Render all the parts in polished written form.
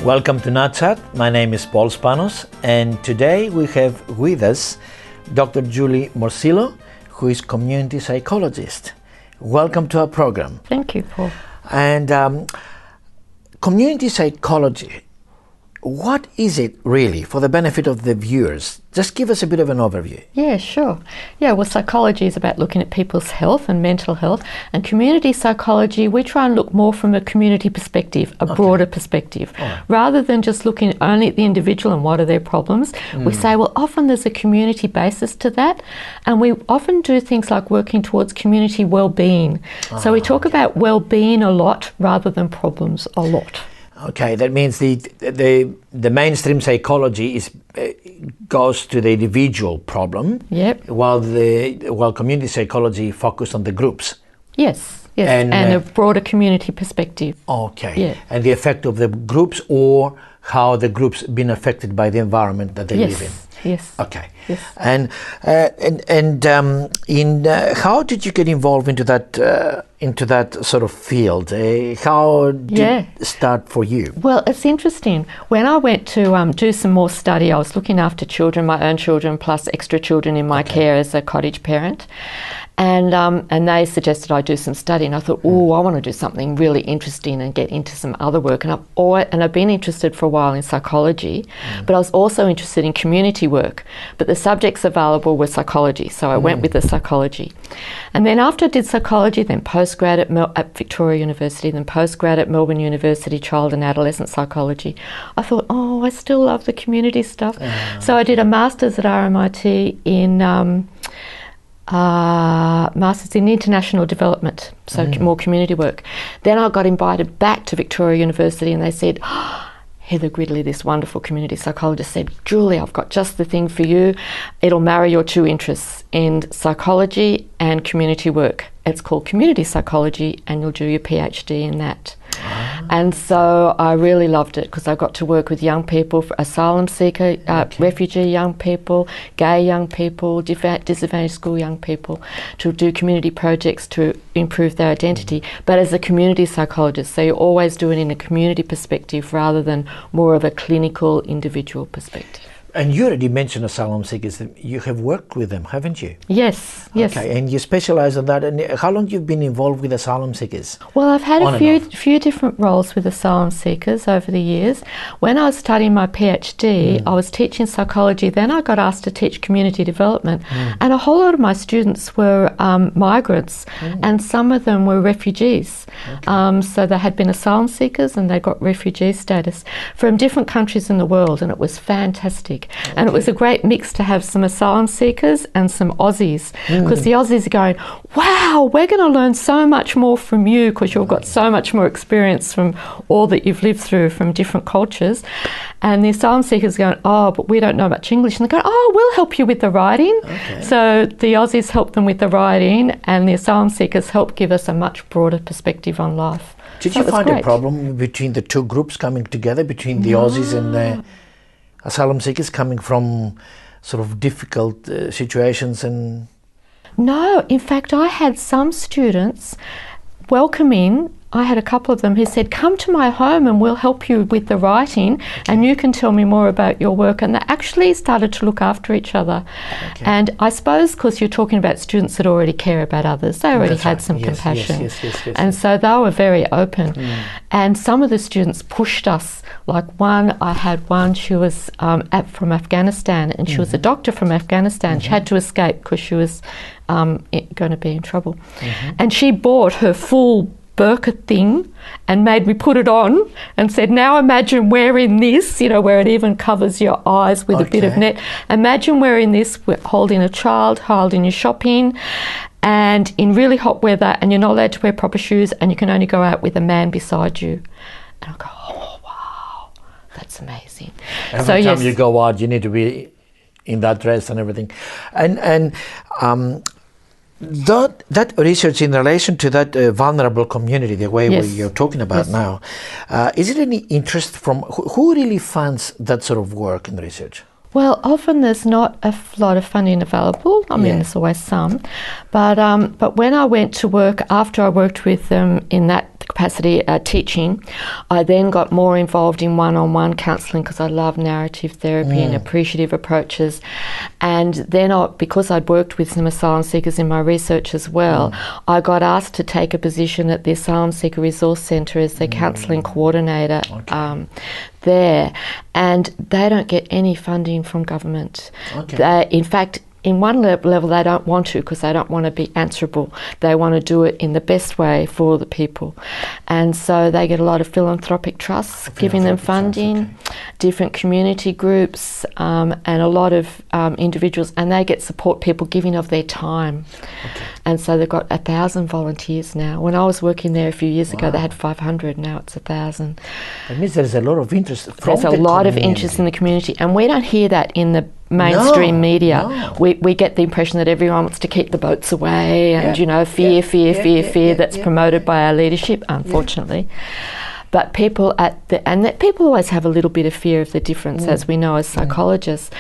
Welcome to NatChat. My name is Paul Spanos, and today we have with us Dr. Julie Morsillo, who is community psychologist. Welcome to our program. Thank you, Paul. And community psychology, what is it really for the benefit of the viewers? Just give us a bit of an overview. Yeah, sure. Yeah, well, psychology is about looking at people's health and mental health, and community psychology, we try and look more from a community perspective, a broader perspective. Right. Rather than just looking only at the individual and what are their problems, we say, well, often there's a community basis to that, and we often do things like working towards community well-being. So we talk about well-being a lot rather than problems a lot. Okay, that means the mainstream psychology goes to the individual problem. Yep. While community psychology focus on the groups. Yes. And a broader community perspective. Okay. Yeah. And the effect of the groups, or how the groups been affected by the environment that they live in. Yes. Okay. Yes. And how did you get involved into that sort of field? How did it start for you? Well, it's interesting. When I went to do some more study, I was looking after children, my own children, plus extra children in my care as a cottage parent. And they suggested I do some study, and I thought, I want to do something really interesting and get into some other work. And I've been interested for a while in psychology, but I was also interested in community work. But the subjects available were psychology, so I went with the psychology. And then after I did psychology, then postgrad at Victoria University, then postgrad at Melbourne University, child and adolescent psychology, I thought, I still love the community stuff. So I did a master's at RMIT in Masters in International Development, so more community work. Then I got invited back to Victoria University, and they said, Heather Gridley, this wonderful community psychologist, said, Julie, I've got just the thing for you. It'll marry your two interests in psychology and community work. It's called community psychology, and you'll do your PhD in that. And so I really loved it, because I got to work with young people, asylum seeker, refugee young people, gay young people, disadvantaged school young people, to do community projects to improve their identity, but as a community psychologist. So you always do it in a community perspective rather than more of a clinical individual perspective. And you already mentioned asylum seekers. You have worked with them, haven't you? Yes, yes. Okay, and you specialise on that. And how long have you been involved with asylum seekers? Well, I've had a few different roles with asylum seekers over the years. When I was studying my PhD, I was teaching psychology. Then I got asked to teach community development. And a whole lot of my students were migrants, and some of them were refugees. So they had been asylum seekers, and they got refugee status from different countries in the world, and it was fantastic. And it was a great mix to have some asylum seekers and some Aussies, because the Aussies are going, wow, we're going to learn so much more from you, because you've got so much more experience from all that you've lived through from different cultures. And the asylum seekers are going, but we don't know much English. And they go, we'll help you with the writing. So the Aussies help them with the writing, and the asylum seekers help give us a much broader perspective on life. Did you find a problem between the two groups coming together, between the Aussies and the asylum seekers coming from sort of difficult situations? And no, in fact, I had some students welcome in. I had a couple of them who said, come to my home and we'll help you with the writing, and you can tell me more about your work. And they actually started to look after each other. And I suppose because you're talking about students that already care about others, they already had some compassion. Yes. So they were very open. And some of the students pushed us. Like I had one, she was from Afghanistan, and she was a doctor from Afghanistan. She had to escape because she was going to be in trouble. And she bought her full burqa thing and made me put it on, and said, now imagine wearing this, where it even covers your eyes with a bit of net. Imagine wearing this, holding a child, holding your shopping, and in really hot weather, and you're not allowed to wear proper shoes, and you can only go out with a man beside you. And I go, wow, that's amazing. Every time you go out, you need to be in that dress and everything. And that research in relation to that vulnerable community, the way you're talking about now, is it any interest from who really funds that sort of work and research? Well, often there's not a lot of funding available. I mean, there's always some. But when I went to work, after I worked with them in that capacity teaching, I then got more involved in one-on-one counselling because I love narrative therapy and appreciative approaches. And then because I'd worked with some asylum seekers in my research as well, I got asked to take a position at the Asylum Seeker Resource Centre as the counselling coordinator there. And they don't get any funding from government. In fact, in one level they don't want to, because they don't want to be answerable. They want to do it in the best way for the people. And so they get a lot of philanthropic trusts giving them funding, different community groups, and a lot of individuals, and they get support people giving of their time. And so they've got 1,000 volunteers now. When I was working there a few years ago, they had 500, now it's 1,000. That means there's a lot of interest from There's a lot of interest in the community, and we don't hear that in the mainstream media. We get the impression that everyone wants to keep the boats away and, you know, fear that's promoted by our leadership, unfortunately. But people people always have a little bit of fear of the difference, as we know as psychologists.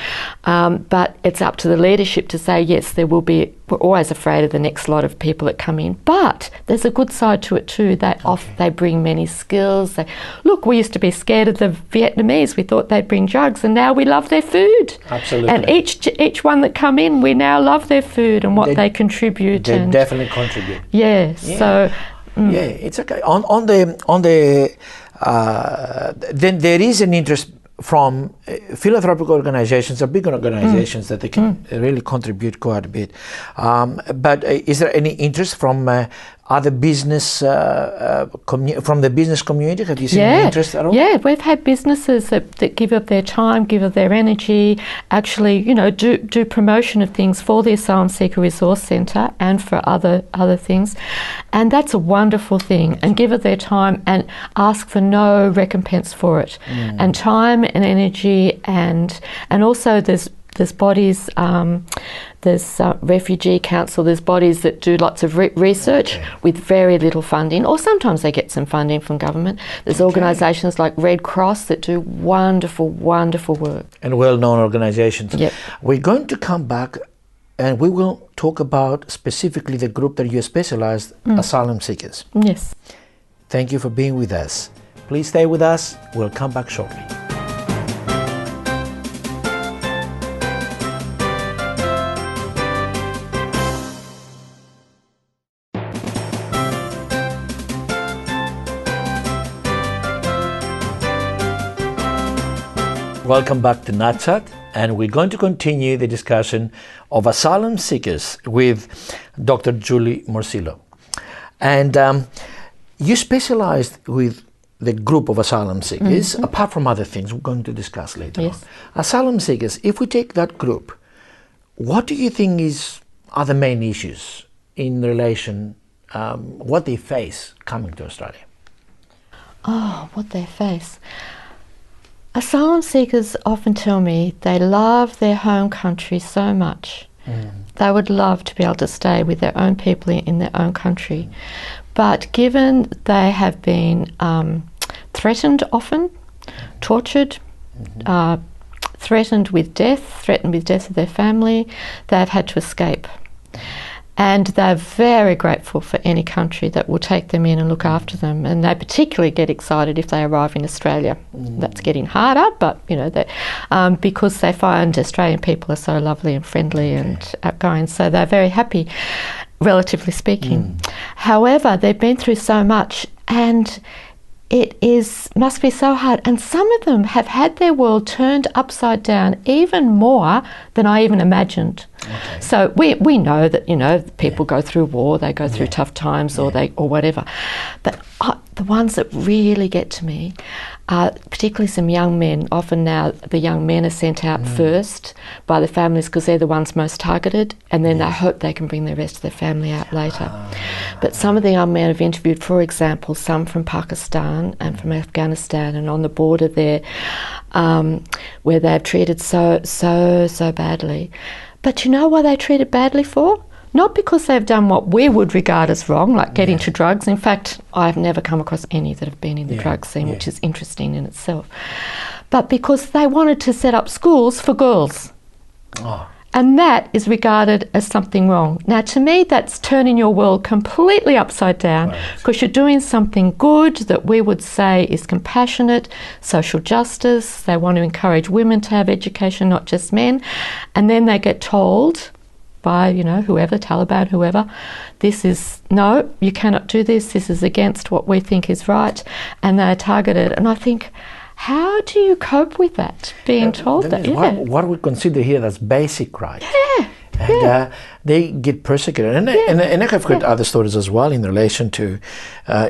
But it's up to the leadership to say, yes, we're always afraid of the next lot of people that come in. But there's a good side to it too. They bring many skills. Look, we used to be scared of the Vietnamese. We thought they'd bring drugs, and now we love their food. Absolutely. And each one that come in, we now love their food and what they contribute. They definitely contribute. Yeah. So. Yeah, it's okay. Then there is an interest from philanthropic organizations or big organizations that they can really contribute quite a bit. But is there any interest from other business, from the business community? Have you seen any interest at all? Yeah, we've had businesses that give of their time, give of their energy, actually, you know, do promotion of things for the Asylum Seeker Resource Centre and for other things. And that's a wonderful thing, and give of their time and ask for no recompense for it. And time and energy, and also there's bodies, there's Refugee Council, there's bodies that do lots of research with very little funding, or sometimes they get some funding from government. There's organisations like Red Cross that do wonderful, wonderful work. And well-known organisations. Yep. We're going to come back and we will talk about specifically the group that you specialised, asylum seekers. Yes. Thank you for being with us. Please stay with us. We'll come back shortly. Welcome back to NatChat, and we're going to continue the discussion of asylum seekers with Dr. Julie Morsillo. And you specialized with the group of asylum seekers, apart from other things we're going to discuss later on. Asylum seekers, if we take that group, what do you think are the main issues in relation, what they face coming to Australia? Oh, what they face. Asylum seekers often tell me they love their home country so much. They would love to be able to stay with their own people in their own country. But given they have been threatened often, tortured, threatened with death of their family, they've had to escape. And they're very grateful for any country that will take them in and look after them. And they particularly get excited if they arrive in Australia. That's getting harder, but you know, because they find Australian people are so lovely and friendly and outgoing, so they're very happy, relatively speaking. However, they've been through so much, and it must be so hard. And some of them have had their world turned upside down even more than I even imagined. So we know that, you know, people go through war, they go through tough times, or whatever. But the ones that really get to me are particularly some young men. Often now the young men are sent out first by the families because they're the ones most targeted, and then they hope they can bring the rest of their family out later. But some of the young men I've interviewed, for example, some from Pakistan and from Afghanistan and on the border there, where they're treated so badly. But you know why they're treated badly for? Not because they've done what we would regard as wrong, like get into drugs. In fact, I've never come across any that have been in the drug scene, which is interesting in itself. But because they wanted to set up schools for girls. And that is regarded as something wrong. Now, to me, that's turning your world completely upside down, because you're doing something good that we would say is compassionate, social justice. They want to encourage women to have education, not just men. And then they get told by, whoever, Taliban, whoever, no, you cannot do this. This is against what we think is right. And they're targeted. And I think, how do you cope with that, being told that? What we consider here as basic rights. Yeah. And they get persecuted. And I have heard other stories as well in relation to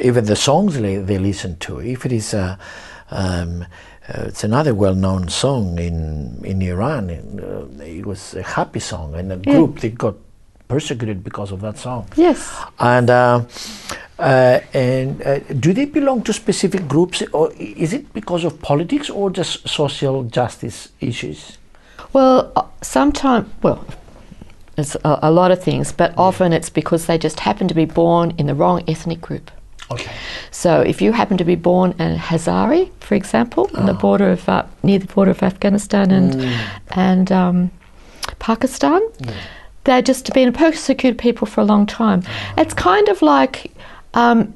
even the songs they listen to. If it is, it's another well-known song in Iran. It was a happy song, and a group that got persecuted because of that song. Yes. And do they belong to specific groups, or is it because of politics or just social justice issues? Well, sometimes, it's a lot of things, but often it's because they just happen to be born in the wrong ethnic group. Okay. So if you happen to be born in Hazari, for example, on the border of near the border of Afghanistan and Pakistan, they're just been persecuted people for a long time. It's kind of like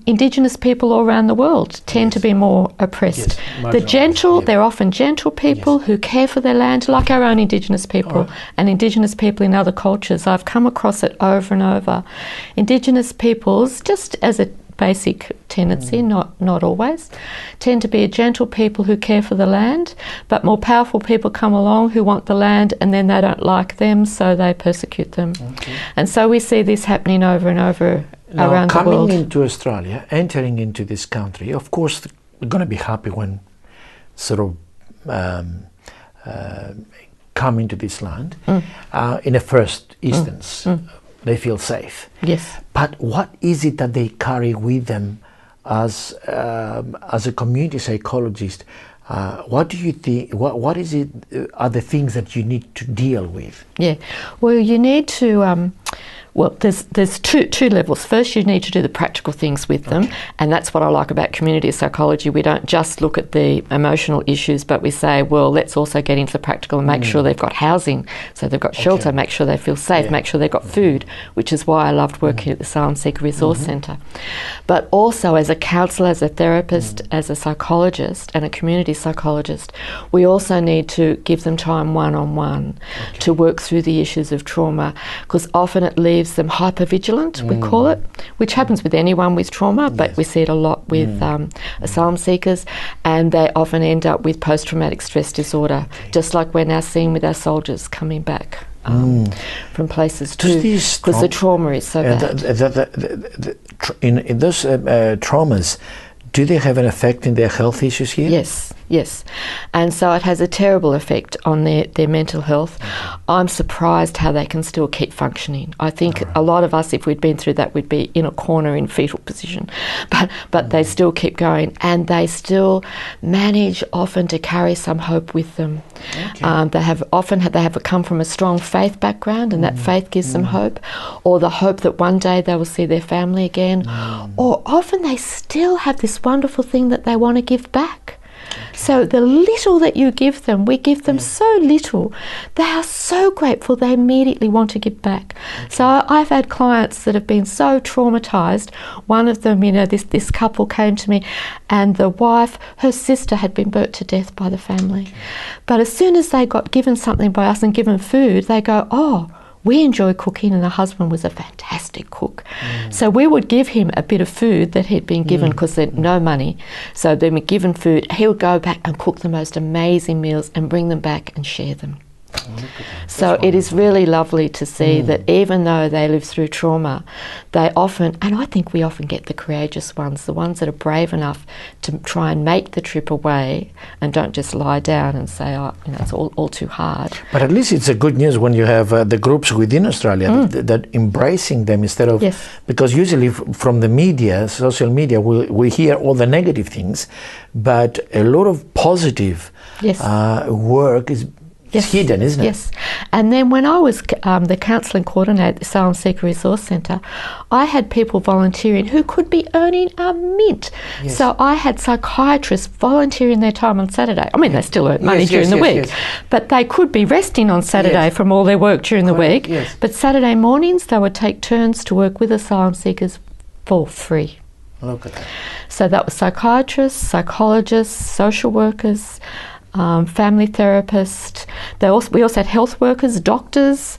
Indigenous people all around the world tend to be more oppressed. The gentle, they're often gentle people who care for their land, like our own Indigenous people and Indigenous people in other cultures. I've come across it over and over. Indigenous peoples, just as a basic tendency, not always, tend to be a gentle people who care for the land, but more powerful people come along who want the land, and then they don't like them, so they persecute them. And so we see this happening over and over around the world. Coming into Australia, entering into this country, of course we're going to be happy when sort of come into this land in a first instance. They feel safe. Yes. But what is it that they carry with them as a community psychologist? What do you think? What is it? Are the things that you need to deal with? Yeah. Well, you need to. There's two levels. First, you need to do the practical things with them, and that's what I like about community psychology. We don't just look at the emotional issues, but we say, well, let's also get into the practical and make sure they've got housing, so they've got shelter, make sure they feel safe, make sure they've got food, which is why I loved working at the Asylum Seeker Resource Centre. But also as a counsellor, as a therapist, as a psychologist and a community psychologist, we also need to give them time one-on-one to work through the issues of trauma, because often it leaves them hypervigilant, we call it, which happens with anyone with trauma, but we see it a lot with asylum seekers, and they often end up with post-traumatic stress disorder, just like we're now seeing with our soldiers coming back from places too, because the trauma is so bad. In those traumas, do they have an effect in their health issues here? Yes. And so it has a terrible effect on their mental health. I'm surprised how they can still keep functioning. I think a lot of us, if we'd been through that, we'd be in a corner in fetal position. But they still keep going, and they still manage often to carry some hope with them. They have come from a strong faith background, and that faith gives them hope, or the hope that one day they will see their family again, or often they still have this wonderful thing that they want to give back. So the little that you give them, we give them so little, they are so grateful, they immediately want to give back. So I've had clients that have been so traumatised. One of them, this couple came to me, and the wife, her sister had been burnt to death by the family. But as soon as they got given something by us and given food, they go, oh, we enjoy cooking, and the husband was a fantastic cook. So we would give him a bit of food that he'd been given, because they had no money. So then we'd given food, he would go back and cook the most amazing meals and bring them back and share them. So it is really lovely to see that even though they live through trauma, they often, and I think we often get the courageous ones, the ones that are brave enough to try and make the trip away and don't just lie down and say, oh, it's all too hard. But at least it's a good news when you have the groups within Australia that embracing them instead of, because usually from the media, social media, we hear all the negative things, but a lot of positive work is It's hidden, isn't it? Yes. And then when I was the counselling coordinator at the Asylum Seeker Resource Centre, I had people volunteering who could be earning a mint. Yes. So I had psychiatrists volunteering their time on Saturday. I mean, they still earn money during the week, but they could be resting on Saturday from all their work during the week. Yes. But Saturday mornings, they would take turns to work with asylum seekers for free. Look at that. So that was psychiatrists, psychologists, social workers, family therapists. We also had health workers, doctors,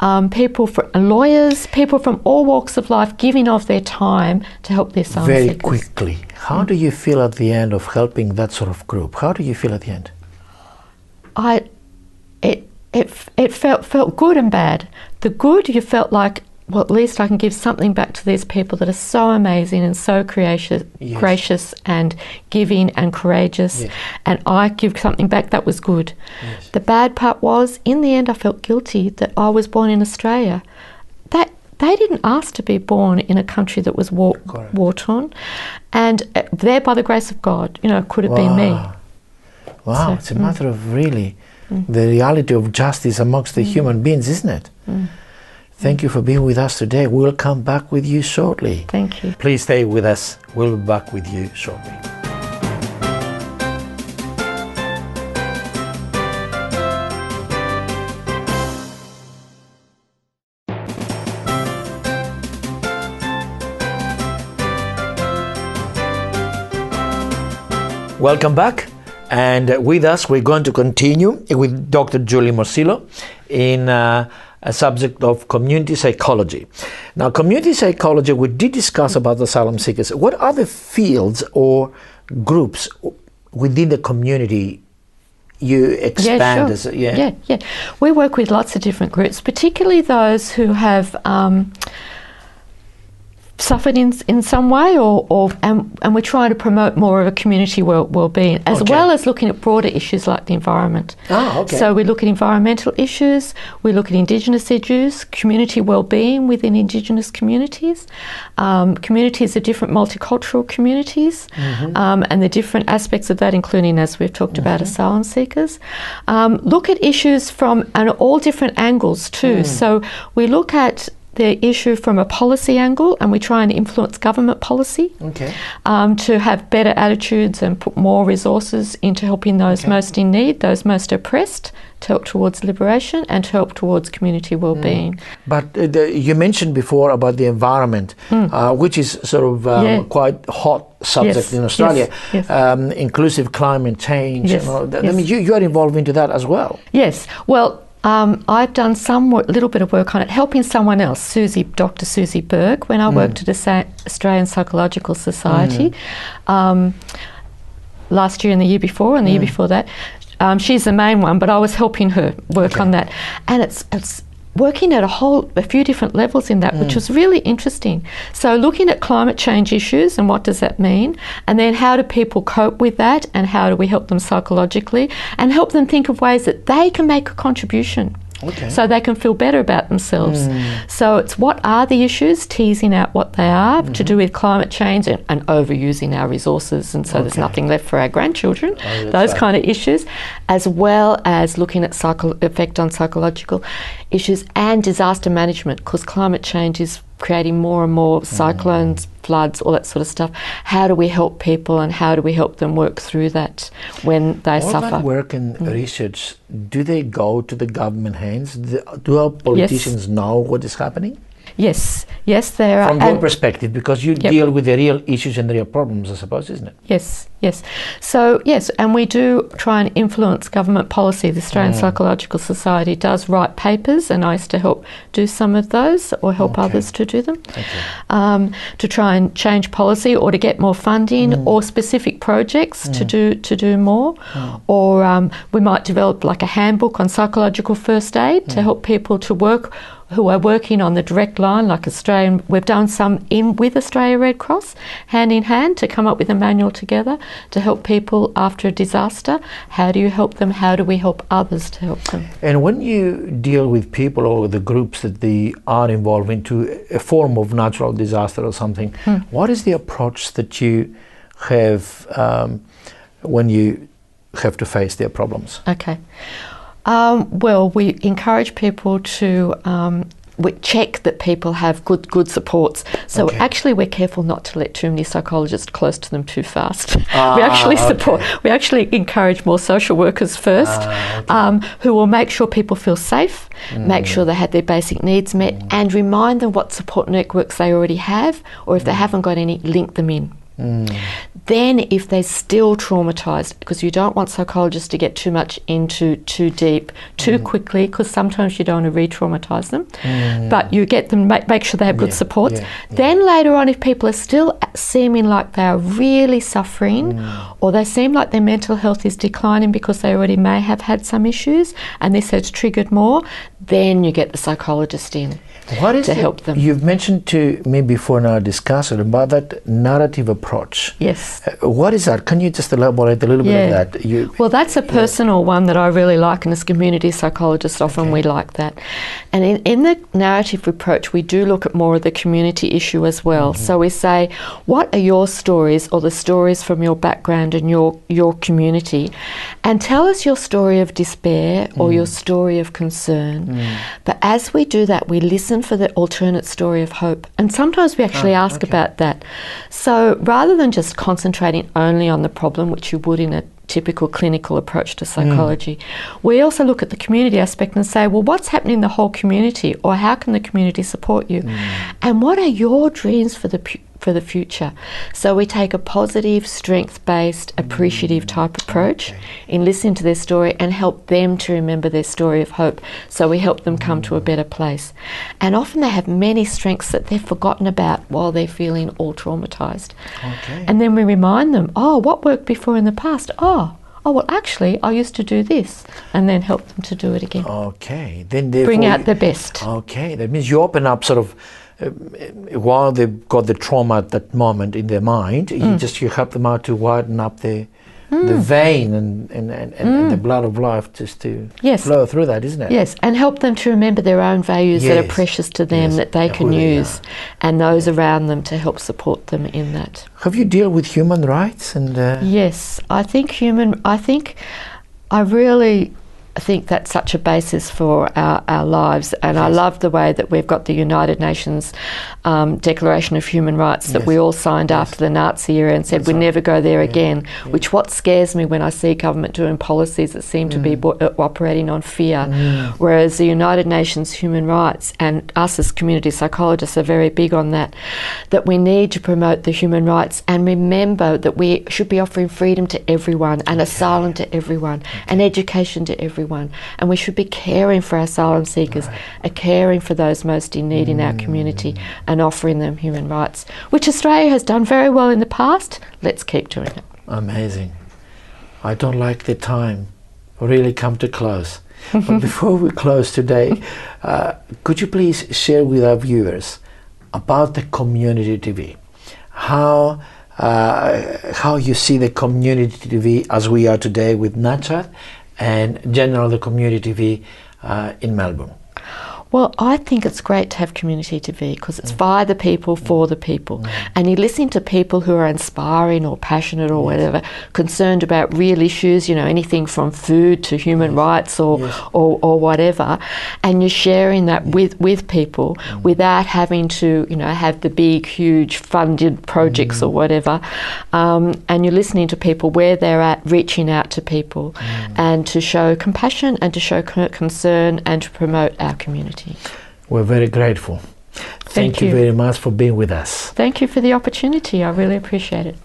lawyers, people from all walks of life giving of their time to help their asylum seekers. Very quickly, how do you feel at the end of helping that sort of group? How do you feel at the end? It felt good and bad. The good, you felt like, well, at least I can give something back to these people that are so amazing and so gracious and giving and courageous, and I give something back. That was good. Yes. The bad part was, in the end, I felt guilty that I was born in Australia. That they didn't ask to be born in a country that was war-torn, and there, by the grace of God, could have been me. Wow, so, it's a matter of really the reality of justice amongst the human beings, isn't it? Thank you for being with us today. We'll come back with you shortly. Thank you. Please stay with us. We'll be back with you shortly. Welcome back. And with us, we're going to continue with Dr. Julie Morsillo in a subject of community psychology. Now, community psychology, we did discuss about asylum seekers. What other fields or groups within the community you expand? Yeah, we work with lots of different groups, particularly those who have suffered in some way, and we're trying to promote more of a community well-being, as well as looking at broader issues like the environment. So we look at environmental issues, we look at Indigenous issues, community well-being within Indigenous communities, communities of different multicultural communities, and the different aspects of that, including, as we've talked about, asylum seekers. Look at issues from all different angles too. So we look at the issue from a policy angle, and we try and influence government policy to have better attitudes and put more resources into helping those most in need, those most oppressed, to help towards liberation and to help towards community well-being. But you mentioned before about the environment, which is sort of quite hot subject in Australia, inclusive climate change. I mean, you are involved into that as well. Yes. Well, I've done little bit of work on it, helping someone else, Dr. Susie Berg, when I worked at the Australian Psychological Society last year and the year before, and the year before that. She's the main one, but I was helping her work on that. And it's working at a few different levels in that, which was really interesting. So looking at climate change issues and what does that mean, and then how do people cope with that, and how do we help them psychologically and help them think of ways that they can make a contribution. So they can feel better about themselves. So it's what are the issues, teasing out what they are, to do with climate change and overusing our resources, and so there's nothing left for our grandchildren, those kind of issues, as well as looking at effect on psychological issues and disaster management, because climate change is creating more and more cyclones, floods, all that sort of stuff. How do we help people, and how do we help them work through that when they suffer? All that work and research, do they go to the government hands? Do our politicians know what is happening? Yes, there are. From your perspective, because you deal with the real issues and the real problems, I suppose, isn't it? Yes. So, and we do try and influence government policy. The Australian Psychological Society does write papers, and I used to help do some of those, or help others to do them, to try and change policy, or to get more funding, or specific projects to do more. Or we might develop like a handbook on psychological first aid to help people to work who are working on the direct line, like Australian. We've done some with Australia Red Cross, hand in hand, to come up with a manual together to help people after a disaster. How do you help them? How do we help others to help them? And when you deal with people or the groups that they are involved into a form of natural disaster or something, what is the approach that you have when you have to face their problems? Okay. Well, we encourage people to we check that people have good supports. So actually we're careful not to let too many psychologists close to them too fast. We actually encourage more social workers first, who will make sure people feel safe, make sure they have their basic needs met, and remind them what support networks they already have, or if they haven't got any, link them in. Then if they're still traumatised, because you don't want psychologists to get too much into too deep too quickly, because sometimes you don't want to re-traumatise them, but you get them, make sure they have good supports. Then later on, if people are still seeming like they are really suffering, or they seem like their mental health is declining because they already may have had some issues and this has triggered more, then you get the psychologist in. What is to help them. You've mentioned to me before in our discussion about that narrative approach. Yes. What is that? Can you just elaborate a little bit of that? Well, that's a personal one that I really like, and as community psychologists often we like that. And in the narrative approach, we do look at more of the community issue as well. So we say, what are your stories, or the stories from your background and your community? And tell us your story of despair or your story of concern. But as we do that, we listen for the alternate story of hope. And sometimes we actually ask about that. So rather than just concentrating only on the problem, which you would in a typical clinical approach to psychology, we also look at the community aspect and say, well, what's happening in the whole community, or how can the community support you? And what are your dreams for the future? So we take a positive, strength-based, appreciative type approach in listening to their story and help them to remember their story of hope. So we help them come to a better place. And often they have many strengths that they've forgotten about while they're feeling all traumatised. And then we remind them, oh, what worked before in the past? Oh, well, actually, I used to do this, and then help them to do it again. Then bring out their best. That means you open up sort of, while they've got the trauma at that moment in their mind, you help them out to widen up the vein and the blood of life just to flow through that, isn't it? Yes, and help them to remember their own values that are precious to them, that they can use, and those around them to help support them in that. Have you dealt with human rights? Yes, I really think that's such a basis for our lives, and I love the way that we've got the United Nations Declaration of Human Rights that we all signed after the Nazi era and said we'd never go there again, which what scares me when I see government doing policies that seem to be operating on fear, whereas the United Nations Human Rights, and us as community psychologists are very big on that we need to promote the human rights and remember that we should be offering freedom to everyone, and asylum to everyone, and education to everyone. And we should be caring for our asylum seekers, caring for those most in need in our community, and offering them human rights, which Australia has done very well in the past. Let's keep doing it. Amazing. I don't like the time really come to close. But before we close today, could you please share with our viewers about the community TV? How you see the community TV as we are today with Nachat, and general the community TV in Melbourne? Well, I think it's great to have community TV because it's by the people, for the people. And you listen to people who are inspiring or passionate or whatever, concerned about real issues, anything from food to human rights or whatever. And you're sharing that with people without having to, have the big, huge funded projects or whatever. And you're listening to people where they're at, reaching out to people and to show compassion and to show concern and to promote our community. We're very grateful. Thank you very much for being with us. Thank you for the opportunity. I really appreciate it.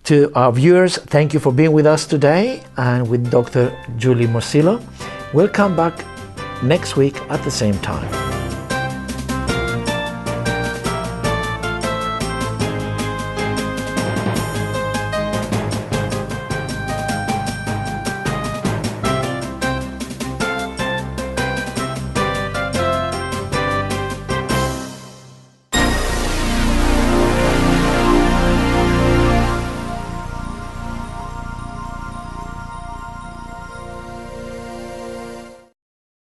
To our viewers, thank you for being with us today and with Dr. Julie Morsillo. We'll come back next week at the same time.